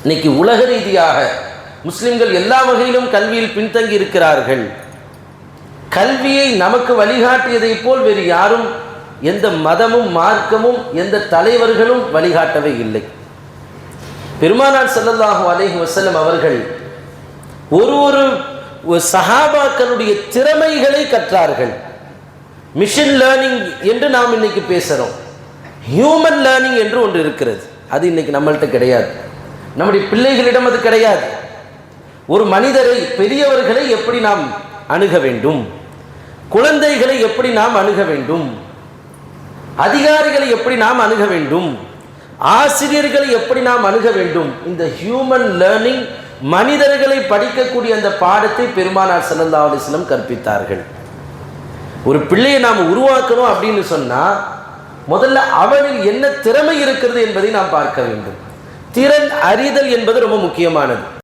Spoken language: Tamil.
இன்னைக்கு உலக ரீதியாக முஸ்லிம்கள் எல்லா வகையிலும் கல்வியில் பின்தங்கி இருக்கிறார்கள். கல்வியை நமக்கு வழிகாட்டியதை போல் வேறு யாரும், எந்த மதமும் மார்க்கமும் எந்த தலைவர்களும் வழிகாட்டவே இல்லை. பெருமானார் ஸல்லல்லாஹு அலைஹி வஸல்லம் அவர்கள் ஒரு சஹாபாக்களுடைய திறமைகளை கற்றார்கள். மிஷின் லேர்னிங் என்று நாம் இன்னைக்கு பேசுகிறோம். ஹியூமன் லேர்னிங் என்று ஒன்று இருக்கிறது. அது இன்னைக்கு நம்மள்கிட்ட கிடையாது. நம்முடைய பிள்ளைகளிடம் அது கிடையாது. ஒரு மனிதரை, பெரியவர்களை எப்படி நாம் அணுக வேண்டும், குழந்தைகளை எப்படி நாம் அணுக வேண்டும், அதிகாரிகளை எப்படி நாம் அணுக வேண்டும், ஆசிரியர்களை எப்படி நாம் அணுக வேண்டும், இந்த ஹியூமன் லேர்னிங், மனிதர்களை படிக்கக்கூடிய அந்த பாடத்தை பெருமானார் ஸல்லல்லாஹு அலைஹி வஸல்லம் கற்பித்தார்கள். ஒரு பிள்ளையை நாம் உருவாக்கணும் அப்படின்னு சொன்னால் முதல்ல அவனில் என்ன திறமை இருக்கிறது என்பதை நாம் பார்க்க வேண்டும். திறன் அறிதல் என்பது ரொம்ப முக்கியமானது.